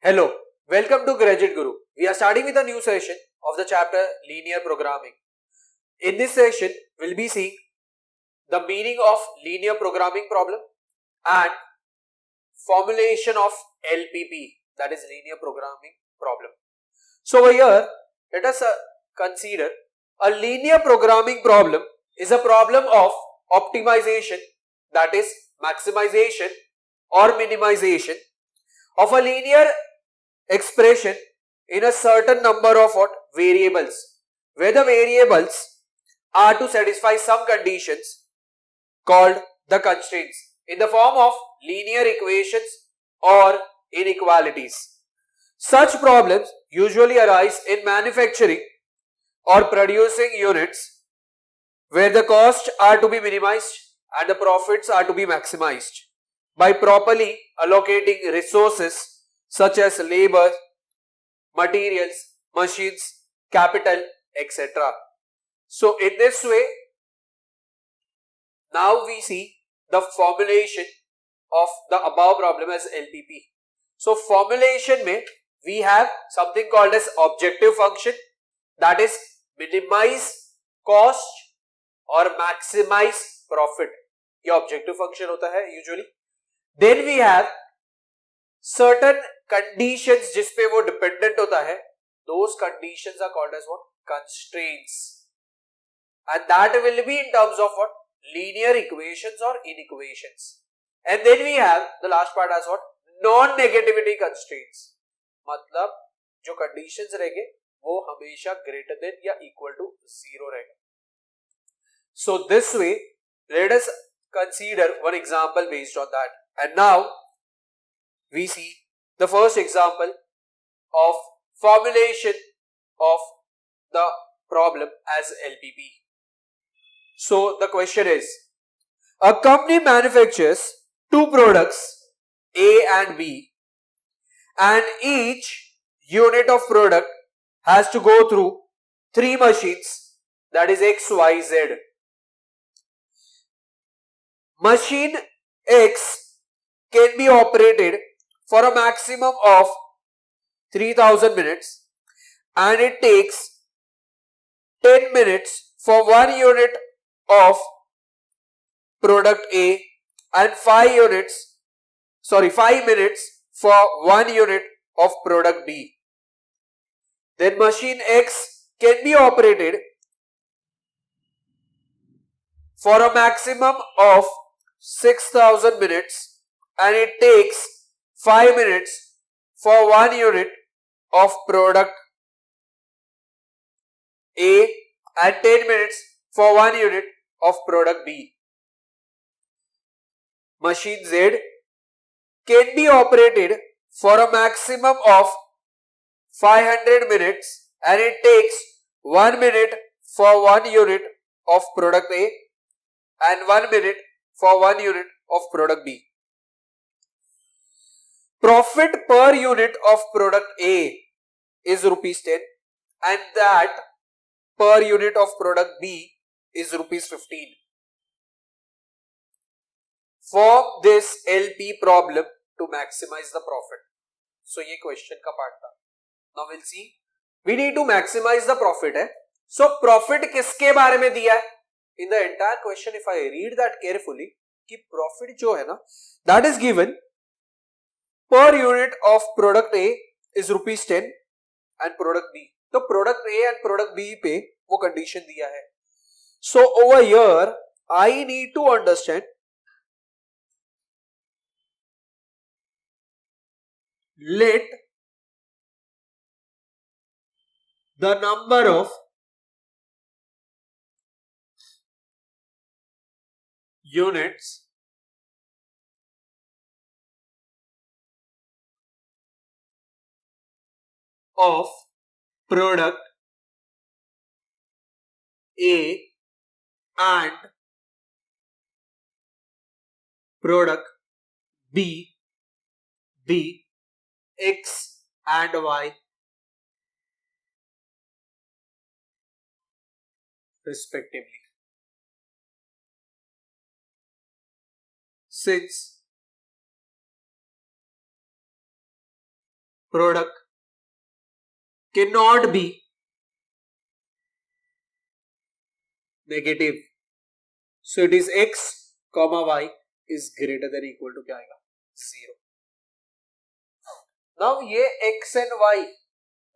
Hello, welcome to Graduate Guru. We are starting with a new session of the chapter Linear Programming. In this session, we'll be seeing the meaning of linear programming problem and formulation of LPP, that is linear programming problem. So over here, let us consider a linear programming problem is a problem of optimization, that is maximization or minimization of a linear expression in a certain number of variables, where the variables are to satisfy some conditions called the constraints in the form of linear equations or inequalities. Such problems usually arise in manufacturing or producing units where the costs are to be minimized and the profits are to be maximized by properly allocating resources such as labor, materials, machines, capital, etc. So in this way, now we see the formulation of the above problem as LPP. So formulation में we have something called as objective function, that is minimize cost और maximize profit. ये objective function होता है usually. Then we have certain conditions जिस पे वो dependent होता है, those conditions are called as what? Constraints. And that will be in terms of what? Linear equations or inequations. And then we have the last part as what? Non-negativity constraints. मतलब जो conditions रहेंगे वो हमेशा greater than या equal to 0 रहेगा. So this way, let us consider one example based on that. And now we see the first example of formulation of the problem as LPP. So the question is, a company manufactures two products A and B, and each unit of product has to go through three machines, that is X, Y, Z. Machine X can be operated for a maximum of 3000 minutes, and it takes 10 minutes for one unit of product A and 5 minutes for one unit of product B. Then machine X can be operated for a maximum of 6000 minutes, and it takes 5 minutes for one unit of product A and 10 minutes for one unit of product B. Machine Z can be operated for a maximum of 500 minutes, and it takes 1 minute for one unit of product A and 1 minute for one unit of product B. Profit per unit of product A is rupees 10, and that per unit of product B is rupees 15. Form this LP problem to maximize the profit. So ये question का part था. Now we'll see. We need to maximize the profit है. So profit किसके बारे में दिया है? In the entire question, if I read that carefully, कि profit जो है ना, that is given per unit of product A is rupees 10 and product B. तो product A and product B पे वो condition दिया है. So over here, I need to understand let the number of units of product A and product B be X and Y respectively. Since product cannot be negative. So it is x comma y is greater than equal to क्या आएगा 0. Now ये x and y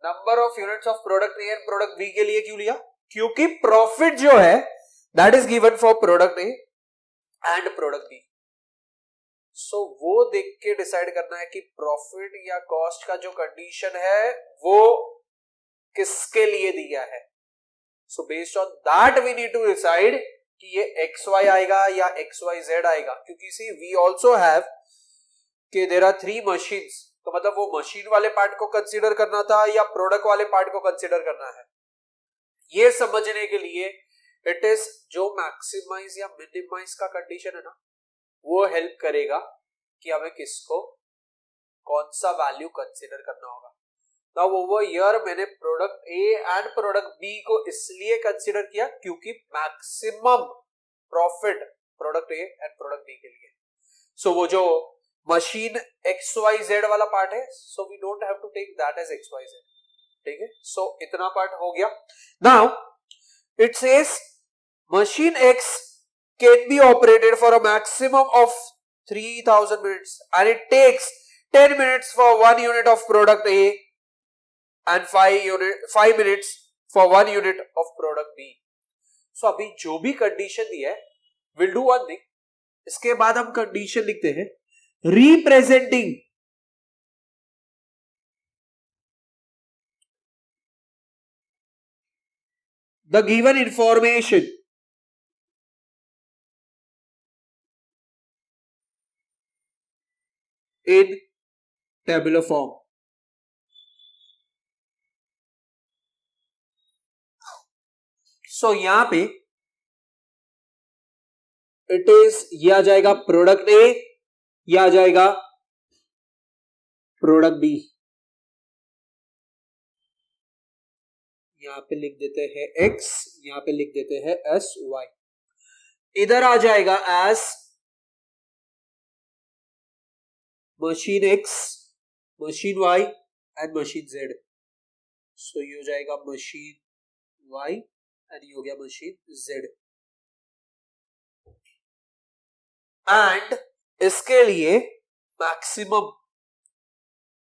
number of units of product A and product B के लिए क्यों लिया? क्योंकि profit जो है that is given for product A and product B. So वो देख के डिसाइड करना है कि प्रॉफिट या कॉस्ट का जो कंडीशन है वो किसके लिए दिया है. So based on that we need to decide कि ये एक्स वाई आएगा या एक्स वाई जेड आएगा. क्योंकि सी वी ऑल्सो हैव कि देयर आर 3 मशीन्स, तो मतलब वो मशीन वाले पार्ट को कंसीडर करना था या प्रोडक्ट वाले पार्ट को कंसीडर करना है. ये समझने के लिए इट इज जो मैक्सिमाइज या मिनिमाइज का कंडीशन है ना वो हेल्प करेगा कि हमें किसको कौन सा वैल्यू कंसीडर करना होगा. नाउ ओवर हियर मैंने product A and product B को इसलिए कंसीडर किया क्योंकि maximum profit product A and product B के लिए. सो वो जो मशीन XYZ वाला पार्ट है, so we don't have to take that as XYZ. ठीक है, सो इतना पार्ट हो गया. Now it says machine X can be operated for a maximum of 3000 minutes and it takes 10 minutes for 1 unit of product A and 5 minutes for 1 unit of product B. So अभी जो भी condition दी है we'll do one thing. इसके बाद हम condition लिखते हैं representing the given information in tabular form. So यहां पे इट इज ये आ जाएगा प्रोडक्ट ए, ये आ जाएगा प्रोडक्ट बी. यहां पे लिख देते हैं x, यहां पे लिख देते हैं एस वाई. इधर आ जाएगा S machine X, machine Y and machine Z. सो ये हो जाएगा मशीन Y एंड ये हो गया मशीन Z. एंड इसके लिए मैक्सिमम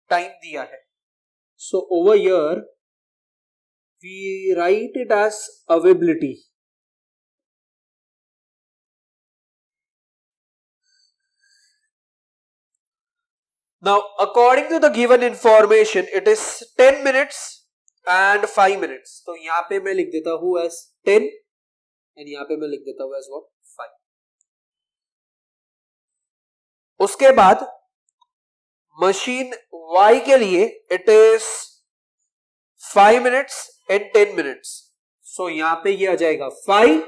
टाइम दिया है. So over here we write it as availability. Now, according to the given information, it is 10 minutes and 5 minutes. तो यहां पे मैं लिख देता हूं as 10 and यहां पे मैं लिख देता हूं as what 5. उसके बाद मशीन Y के लिए it is 5 minutes and 10 minutes. So यहां पे ये आ जाएगा 5,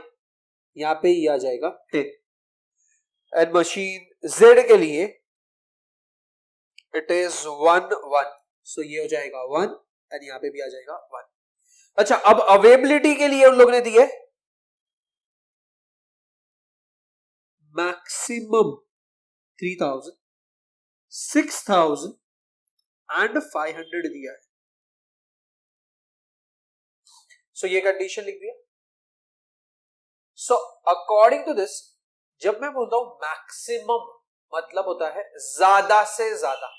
यहां पे ये आ जाएगा 10. And मशीन Z के लिए इट इज 1. सो ये हो जाएगा 1 एंड यहां पे भी आ जाएगा 1. अच्छा, अब अवेलेबिलिटी के लिए उन लोगों ने दिया मैक्सिमम 3000, 6000 एंड 500 दिया है. सो ये कंडीशन लिख दिया. सो अकॉर्डिंग टू दिस जब मैं बोलता हूं मैक्सिमम मतलब होता है ज्यादा से ज्यादा.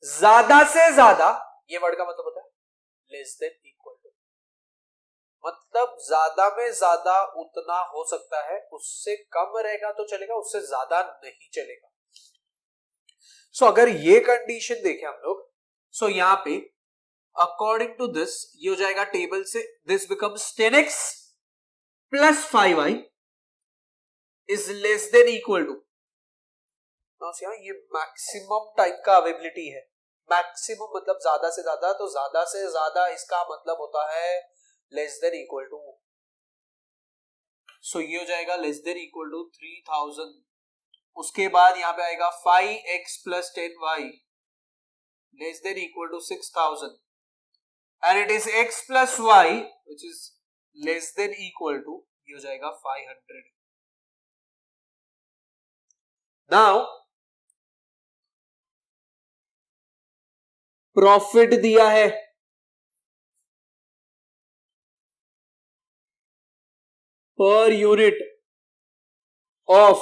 ज्यादा से ज्यादा ये वर्ड का मतलब होता है लेस देन इक्वल टू. मतलब ज्यादा में ज्यादा उतना हो सकता है, उससे कम रहेगा तो चलेगा, उससे ज्यादा नहीं चलेगा. सो अगर ये कंडीशन देखें हम लोग, सो यहां पे अकॉर्डिंग टू दिस ये हो जाएगा टेबल से this becomes 10x plus 5y is less than equal to. ये मैक्सिमम टाइप का अवेलेबिलिटी है. मैक्सिमम मतलब ज्यादा से ज्यादा, तो ज्यादा से ज्यादा इसका मतलब होता है लेस देन इक्वल टू. सो ये हो जाएगा लेस देन इक्वल टू 3000. उसके बाद यहां पे आएगा 5x plus 10y less than equal to 6000 and it is x plus y which is less than equal to ये हो जाएगा 500. नाउ प्रॉफिट दिया है per unit of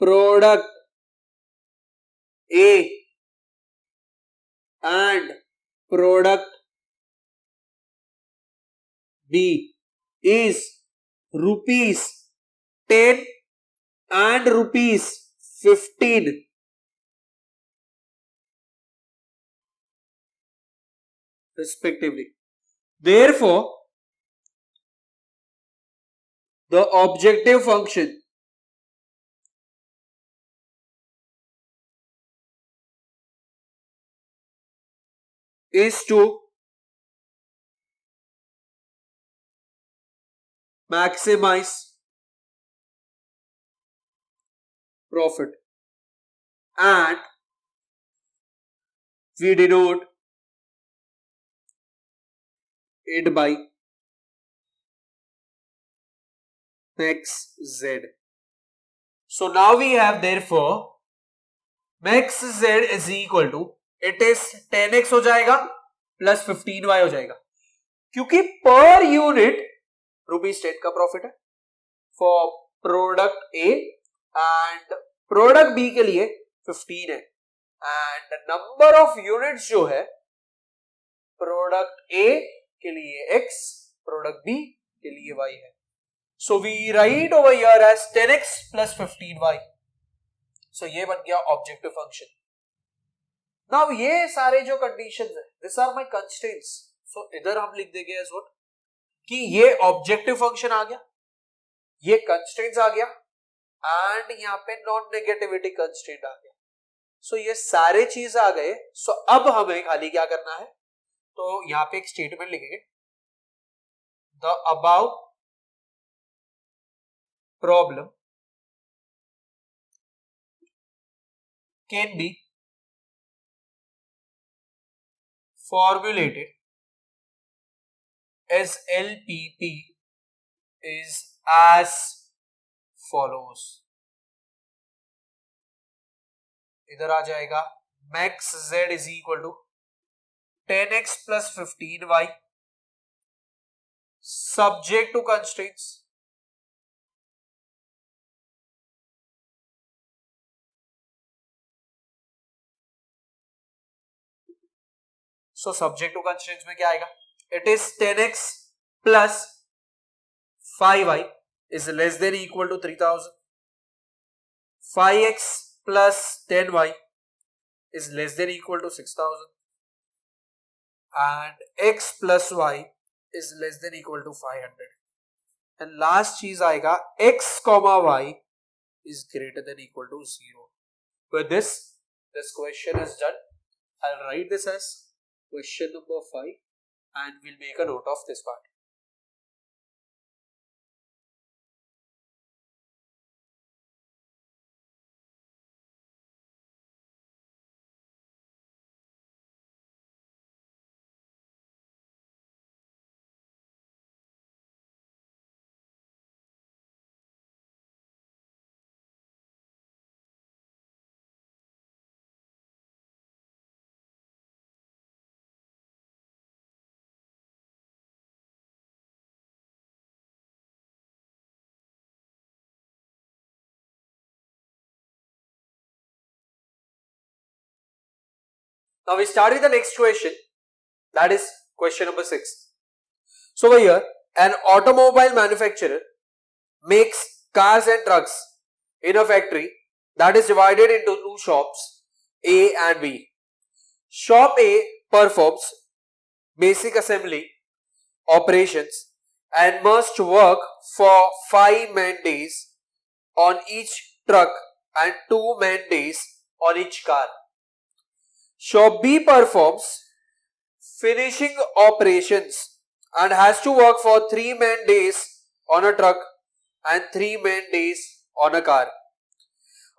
product A and product B is ₹10 and ₹15 respectively. Therefore, the objective function is to maximize profit, and we denote it by max z. So now we have therefore max z is equal to, it is 10x हो जाएगा plus 15y हो जाएगा, क्योंकि per unit ₹10 का profit है for product A and product B के लिए 15 है, एंड नंबर ऑफ यूनिट्स जो है प्रोडक्ट ए के लिए x, प्रोडक्ट बी के लिए y है. So we write over here as 10x plus 15y. So ये बन गया ऑब्जेक्टिव फंक्शन. नाउ ये सारे जो कंडीशंस है, दिस आर माय कंस्ट्रेंट्स. सो इधर हम लिख देंगे एज व्हाट कि ये ऑब्जेक्टिव फंक्शन आ गया, ये कंस्ट्रेंट्स आ गया, एंड यहाँ पे नॉन नेगेटिविटी कंस्ट्रेंट आ गया. सो ये सारे चीज आ गए. सो अब हमें खाली क्या करना है, तो यहाँ पे एक स्टेटमेंट लिखेंगे, the above problem can be formulated as LPP is as follows. इधर आ जाएगा max z is equal to 10x plus 15y subject to constraints. So subject to constraints में क्या आएगा, it is 10x plus 5y is less than equal to 3000. 5x plus 10y is less than equal to 6000. And x plus y is less than equal to 500. And last चीज आएगा x comma y is greater than equal to 0. With this question is done. I'll write this as question number 5 and we'll make a note of this part. Now we start with the next question, that is question number 6. So over here, an automobile manufacturer makes cars and trucks in a factory that is divided into two shops, A and B. Shop A performs basic assembly operations and must work for 5 man days on each truck and 2 man days on each car. Shop B performs finishing operations and has to work for 3 man days on a truck and 3 man days on a car.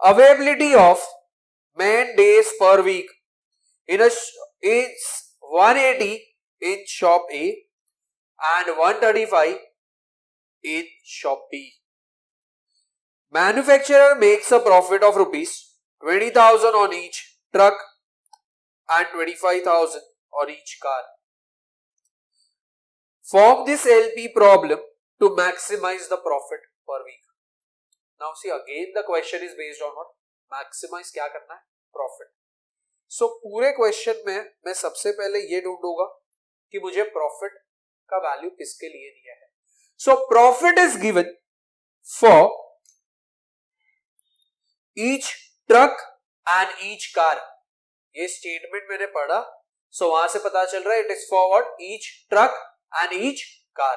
Availability of man days per week is 180 in shop A and 135 in shop B. Manufacturer makes a profit of rupees 20,000 on each truck and 25,000 on each car. Form this LP problem to maximize the profit per week. Now see, again the question is based on what? Maximize क्या करना है? Profit. So पूरे question में मैं सबसे पहले ये ढूंढूंगा कि मुझे profit का value किसके लिए दिया है. So profit is given for each truck and each car. ये statement मैंने पढ़ा, so वहां से पता चल रहा है it is for what? Each truck and each car.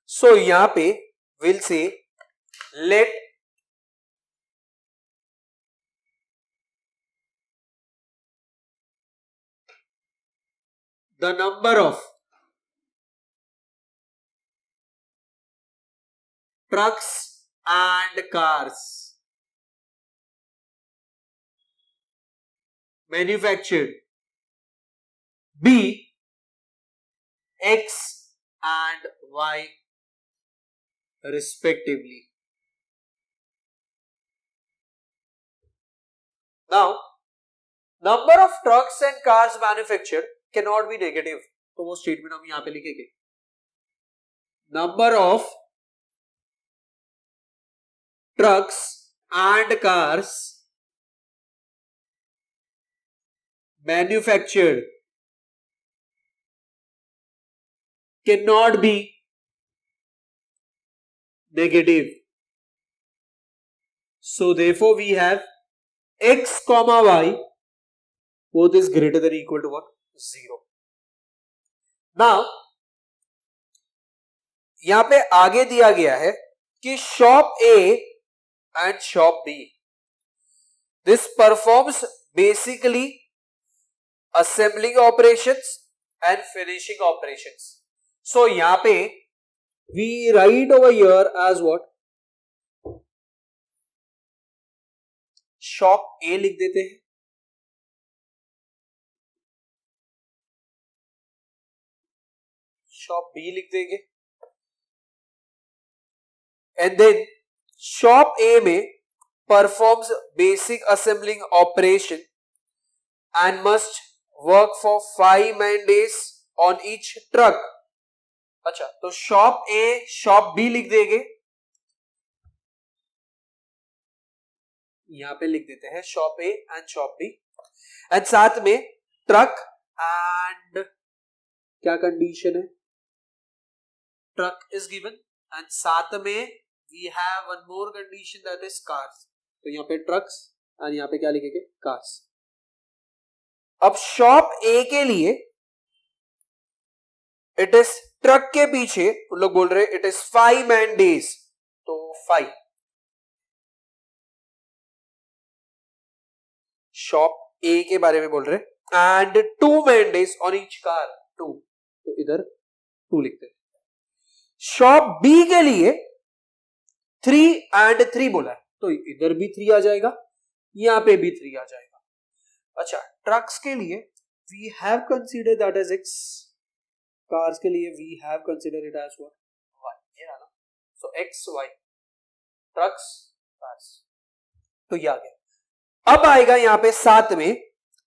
So यहाँ पे we'll say let the number of trucks and cars manufactured be X and Y respectively. Now, number of trucks and cars manufactured cannot be negative. तो वो statement हम यहां पे लिखेंगे. Number of trucks and cars manufactured cannot be negative. So therefore we have X comma Y both is greater than or equal to what? 0. Now यहां पे आगे दिया गया है कि shop A and shop B, this performs basically assembling operations and finishing operations. So यहां पे we write over here as what? Shop A लिख देते हैं, शॉप B लिख देंगे, एंड देन शॉप A में performs basic assembling operation and must work for 5 man days on each truck. अच्छा, तो शॉप A शॉप B लिख देंगे, यहां पे लिख देते हैं shop A and shop B, and साथ में ट्रक एंड क्या कंडीशन है? ट्रक इज गिवन एंड साथ में we have one more condition that is cars. तो यहां पे ट्रक्स एंड यहां पे क्या लिखेंगे? कार्स. अब शॉप A के लिए इट इज ट्रक के पीछे उन लोग बोल रहे इट इज 5 man days, तो 5 शॉप A के बारे में बोल रहे and 2 man days on each car, 2, तो इधर 2 लिखते हैं. शॉप B के लिए 3 and 3 बोला है, तो इधर भी 3 आ जाएगा, यहां पे भी 3 आ जाएगा. अच्छा, ट्रक्स के लिए we have consider that as X, cars के लिए we have consider it as what? Y. ये रहा ना, so X Y, trucks cars, तो ये आ गया. अब आएगा यहां पे साथ में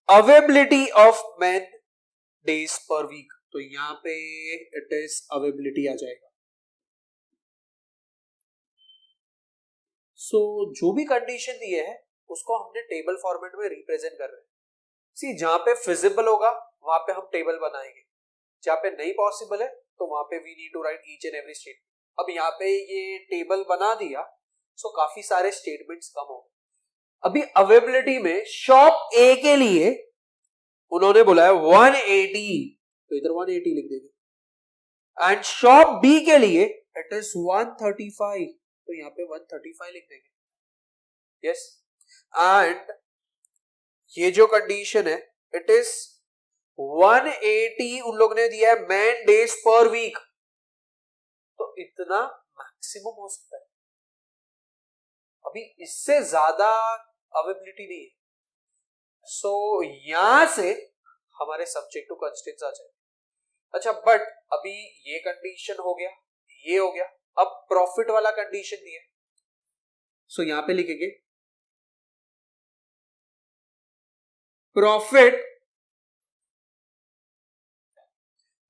availability of man days per week, तो यहां पे इट इज अवेलेबिलिटी आ जाएगा. सो जो भी कंडीशन दिए है उसको हमने टेबल फॉर्मेट में रिप्रेजेंट कर रहे हैं. सी, जहां पे फिजिबल होगा वहां पे हम टेबल बनाएंगे, जहां पे नहीं पॉसिबल है तो वहां पे we need to write each and every statement. अब यहाँ पे ये टेबल बना दिया, सो काफी सारे स्टेटमेंट्स कम हो गए. अभी अवेलेबिलिटी में शॉप A के लिए उन्होंने बोला है 180, तो इधर 180 लिख देंगे, एंड शॉप B के लिए इट इज 135, तो यहाँ पे 135 लिख देंगे. यस, एंड ये जो कंडीशन है इट इज 180 उन लोग ने दिया है मैन डेज पर वीक, तो इतना मैक्सिमम हो सकता है. अभी इससे ज्यादा अवेलेबिलिटी नहीं है, सो यहां से हमारे सब्जेक्ट टू कंस्ट्रेंट्स आ जाए. अच्छा, बट अभी ये कंडीशन हो गया, ये हो गया, अब प्रॉफिट वाला कंडीशन दिया, सो यहां पे लिखेंगे profit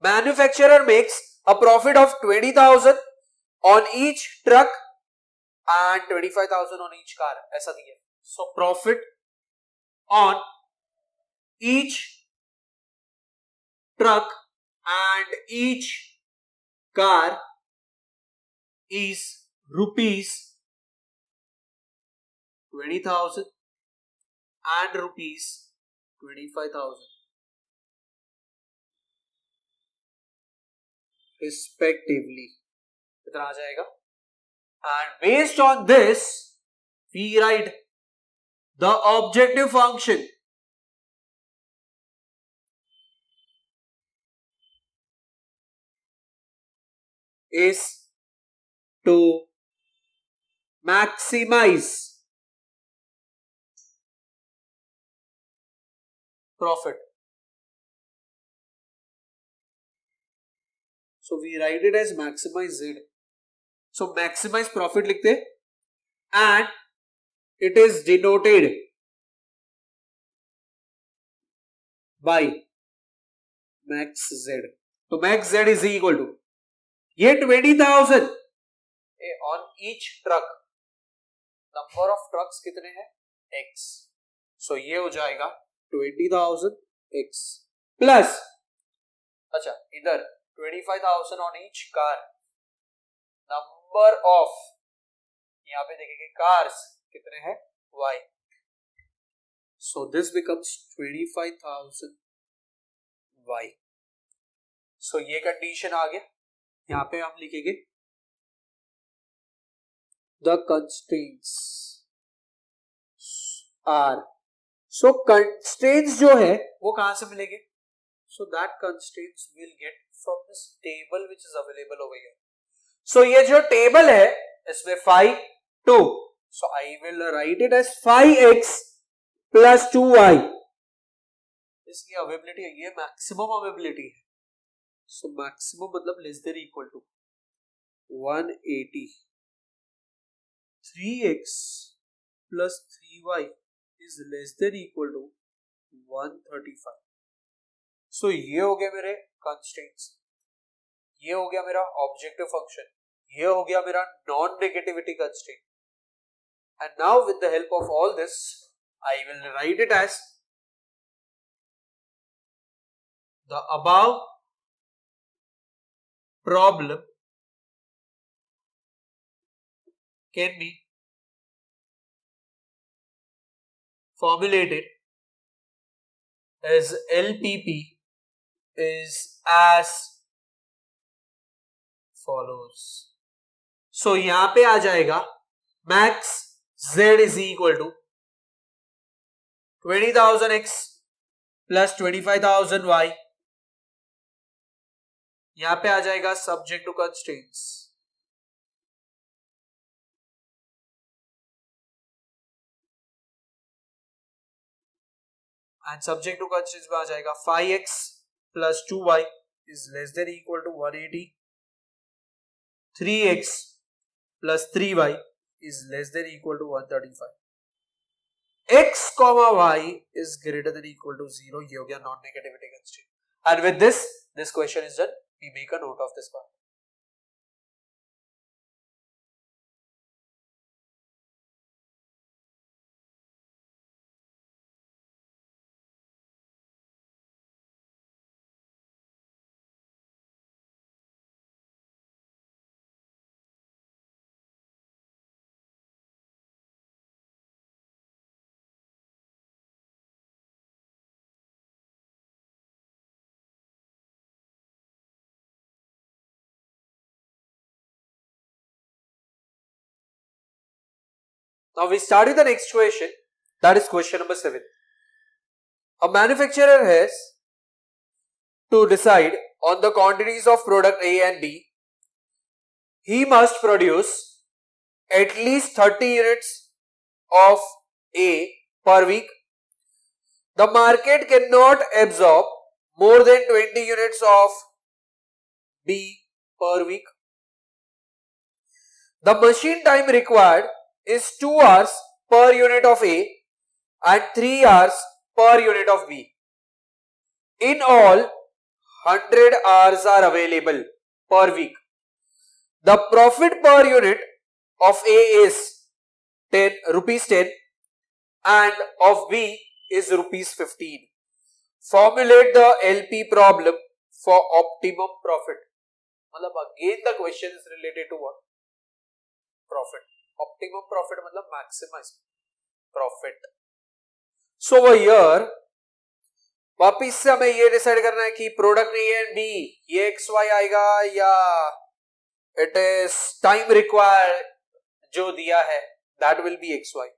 manufacturer makes a profit of 20,000 on each truck and 25,000 on each car, ऐसा दिया. So profit on each truck and each car is rupees 20,000 and rupees 25,000 respectively. कितना आ जाएगा? And based on this, we write the objective function is to maximize profit. So we write it as maximize Z. So maximize profit लिखते and it is denoted by max Z. तो max Z is equal to ये 20,000 on each truck. Number of trucks कितने हैं? X. So ये हो जाएगा 20,000 X plus अच्छा इधर 25,000 on each car. Number of यहाँ पे देखेंगे cars कितने हैं? Y. So this becomes 25,000 Y. So ये कंडीशन आ गया. यहाँ पे हम लिखेंगे the constraints are. So constraints जो है वो कहां से मिलेंगे? So that constraints will get from this table which is available over here. So ये जो टेबल है इसमें phi 2. So I will write it as phi x plus 2y. इसकी अवेबिलिटी है, ये मैक्सिमम अवेबिलिटी है. So maximum मतलब less than equal to 180. 3x plus 3y is less than equal to 135. So ये हो गया मेरे constraints. ये हो गया मेरा objective function. ये हो गया मेरा non-negativity constraint. And now with the help of all this, I will write it as the above problem can be formulated as LPP is as follows. So यहां पे आ जाएगा max Z is equal to 20,000 X plus 25,000 Y. यहां पे आ जाएगा subject to constraints. And subject to constraints में आ जाएगा phi x plus 2y is less than equal to 180. 3x plus 3y is less than equal to 135. X comma y is greater than equal to 0. ये हो गया non-negativity constraint. And with this question is done. We make a note of this part. Now we start with the next question, that is question number 7. A manufacturer has to decide on the quantities of product A and B. He must produce at least 30 units of A per week. The market cannot absorb more than 20 units of B per week. The machine time required is 2 hours per unit of A and 3 hours per unit of B. In all, 100 hours are available per week. The profit per unit of A is 10 rupees 10 and of B is rupees 15. Formulate the LP problem for optimum profit. मतलब again the question is related to what? Profit. Optimum profit मतलब maximize profit. So over here वापिस से हमें ये decide करना है कि product A and B ये एक्स वाई आएगा या इट इज टाइम रिक्वायर्ड जो दिया है that will be x y.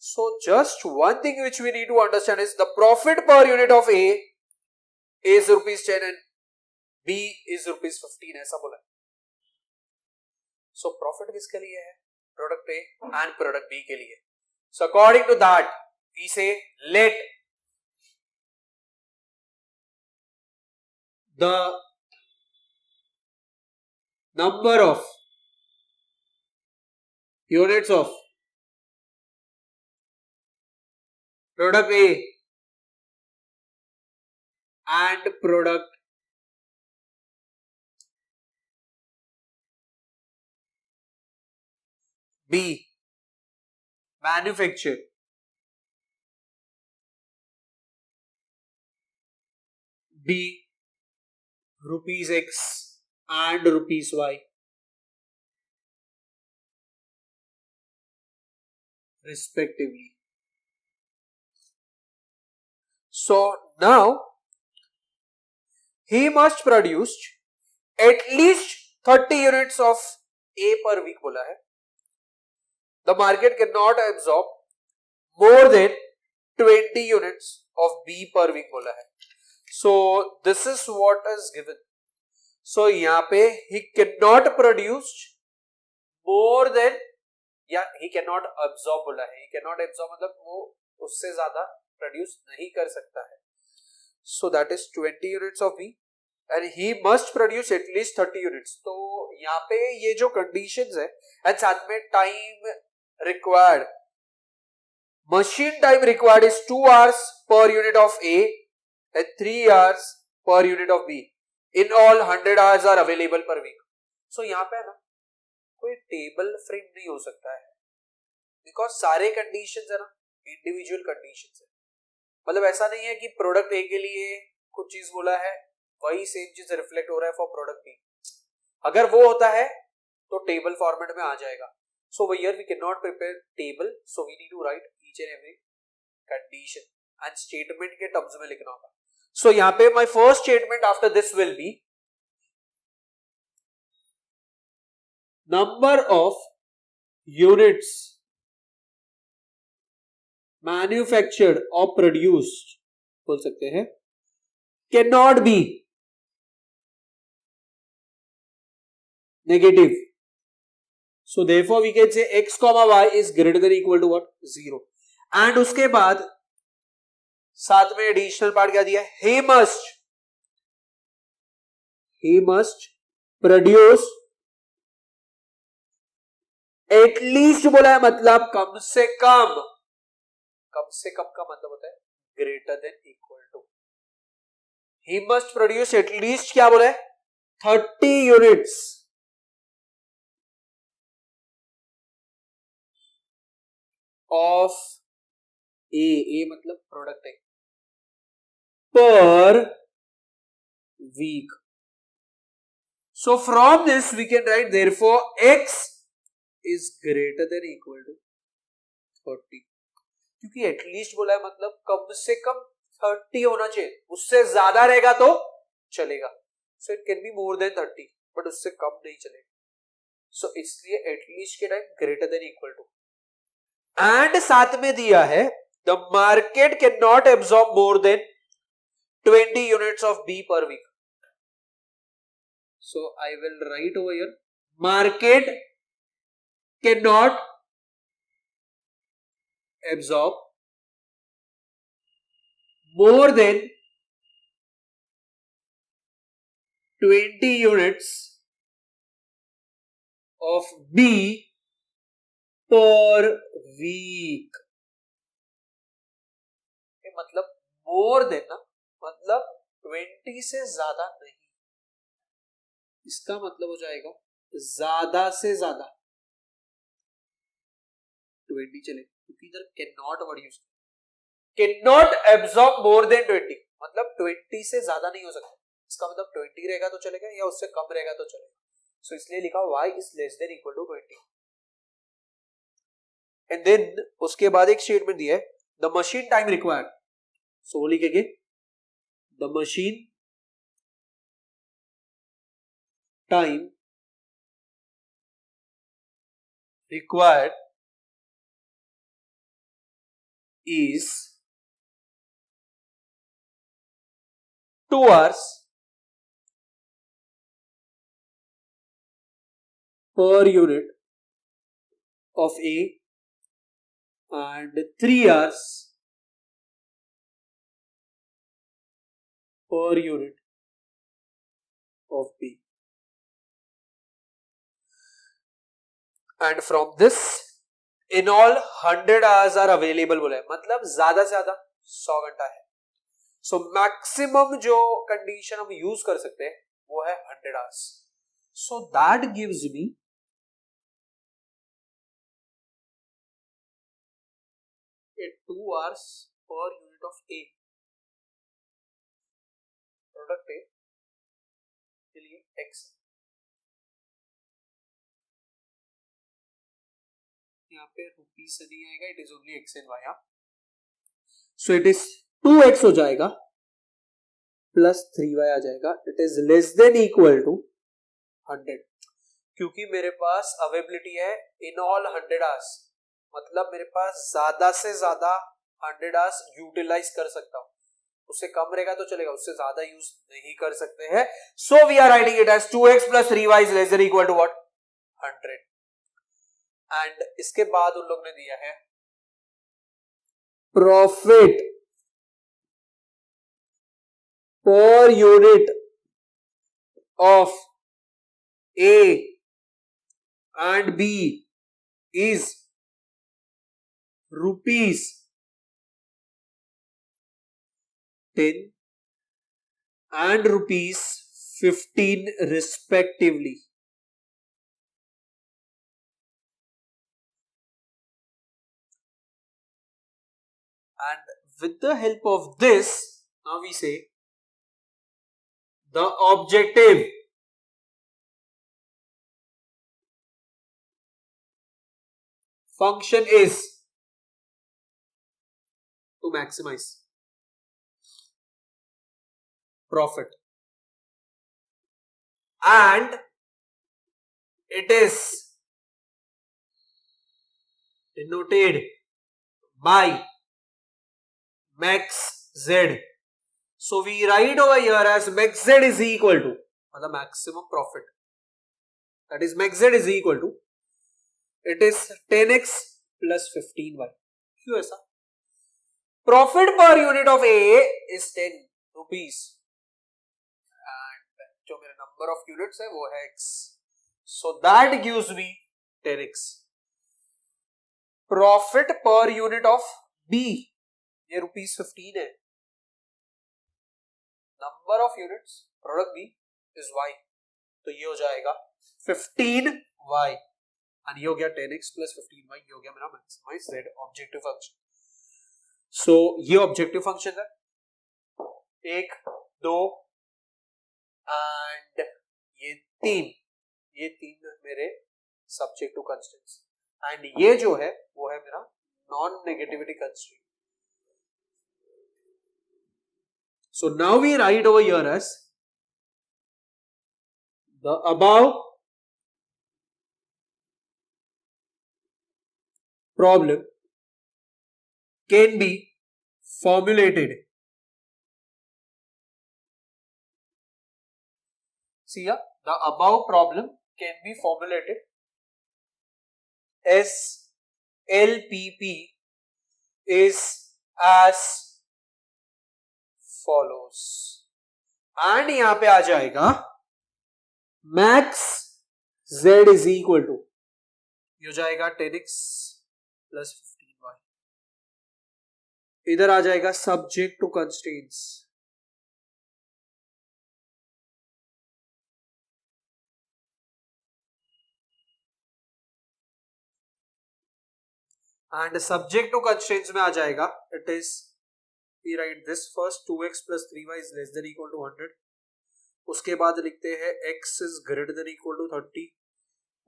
So just one thing which we need to understand is the profit per unit of A is rupees 10 and B is rupees 15 ऐसा बोला. So profit किसके लिए है? Product A and product B के लिए. So according to that we say let the number of units of product A and product B manufactured be rupees X and rupees Y respectively. So now he must produce at least 30 units of A per week बोला है. The market cannot absorb more than 20 units of B per week बोला है. So this is what is given. So यहाँ पे he cannot produce more than या he cannot absorb बोला है. He cannot absorb मतलब वो उससे ज्यादा प्रोड्यूस नहीं कर सकता है. So that is 20 units of B and he must produce at least 30 units. तो यहाँ पे ये जो conditions है and साथ में time required, machine time required is 2 hours per unit of A and 3 hours per unit of B. In all 100 hours are available per week. So यहाँ पे है ना कोई टेबल फ्रेम नहीं हो सकता है बिकॉज सारे कंडीशंस है ना इंडिविजुअल कंडीशंस है. मतलब ऐसा नहीं है कि प्रोडक्ट ए के लिए कुछ चीज बोला है वही सेम चीज रिफ्लेक्ट हो रहा है फॉर प्रोडक्ट बी. अगर वो होता है तो टेबल फॉर्मेट में आ जाएगा. So here we cannot prepare table, so we need to write each and every condition and statement के टर्म्स में लिखना होगा. सो यहाँ पे my first statement after this will be number of units manufactured और produced बोल सकते हैं cannot be negative. So therefore we can say x, y is greater than equal to what 0. And उसके बाद साथ में एडिशनल पार्ट क्या दिया, he must produce एटलीस्ट बोला है मतलब कम से कम का मतलब होता है greater than equal to. He must produce at least क्या बोला है 30 यूनिट्स ऑफ ए मतलब प्रोडक्ट है per week. So from this we can write therefore x is greater than equal to 30. क्योंकि एटलीस्ट बोला है मतलब कम से कम 30 होना चाहिए, उससे ज्यादा रहेगा तो चलेगा. So it can be more than 30 but उससे कम नहीं चलेगा. सो इसलिए एटलीस्ट के time greater than equal to. And साथ में दिया है the market cannot absorb more than 20 units of B per week. So I will write over here market cannot absorb more than 20 units of B per week. मतलब more than ना मतलब 20 से ज्यादा नहीं, इसका मतलब हो जाएगा ज्यादा से ज्यादा 20 चले, क्योंकि इधर can not word use, can not absorb more than 20, मतलब 20 से ज्यादा नहीं हो सकता, इसका मतलब 20 रहेगा तो चलेगा या उससे कम रहेगा तो चलेगा, सो इसलिए लिखा y is less than equal to 20। And then उसके बाद एक स्टेटमेंट दिया है the machine time required, so लिखेंगे the machine time required is 2 hours per unit of A and 3 hours per unit of B. And from this in all 100 hours are available बोला है, मतलब ज्यादा से ज्यादा 100 घंटा है। सो मैक्सिमम जो कंडीशन हम यूज कर सकते हैं वो है 100 hours. So that gives me a 2 hours per unit of A. Product A के लिए X, यहाँ पे रुपीज से नहीं आएगा, it is only X and Y। So it is 2x हो जाएगा प्लस 3y आ जाएगा, it is less than equal to 100, क्योंकि मेरे पास अवेलेबिलिटी है इन ऑल 100 hours, मतलब मेरे पास ज्यादा से ज्यादा 100 hours यूटिलाइज कर सकता हूं, उससे कम रहेगा तो चलेगा, उससे ज्यादा यूज नहीं कर सकते हैं। So we are writing it as 2x plus 3y is less than equal to what 100। And इसके बाद उन लोग ने दिया है profit per unit of A and B is rupees 10 and rupees 15 respectively. And with the help of this, now we say the objective function is to maximize profit, and it is denoted by max z. So we write over here as max z is equal to the maximum profit, that is max z is equal to, it is 10x plus 15y. क्यों ऐसा? Profit per unit of A is 10 rupees and जो मेरा number of units है वो है x, so that gives me 10x। Profit per unit of B ये rupees 15 है, number of units product B is y, तो ये हो जाएगा 15y और ये हो गया 10x प्लस 15y, ये हो गया मेरा मैक्सिमाइज z ऑब्जेक्टिव फंक्शन। सो ये ऑब्जेक्टिव फंक्शन है 1 2 एंड ये तीन मेरे सब्जेक्टिव कंस्ट्रेंट्स, एंड ये जो है वो है मेरा non negativity constraint. So now we write over here as the above problem can be formulated. See here, the above problem can be formulated as LPP is as follows, and यहां पे आ जाएगा max z is equal to, ये हो जाएगा 10x plus 15y, इधर आ जाएगा subject to constraints and subject to constraints में आ जाएगा, it is we write this first 2x plus 3y is less than equal to 100. उसके बाद लिखते हैं x is greater than equal to 30,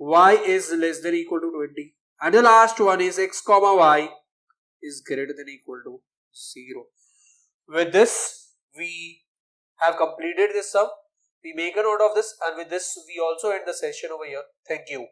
y is less than equal to 20, and the last one is x comma y is greater than equal to 0. With this we have completed this sum. We make a note of this, and with this we also end the session over here. Thank you.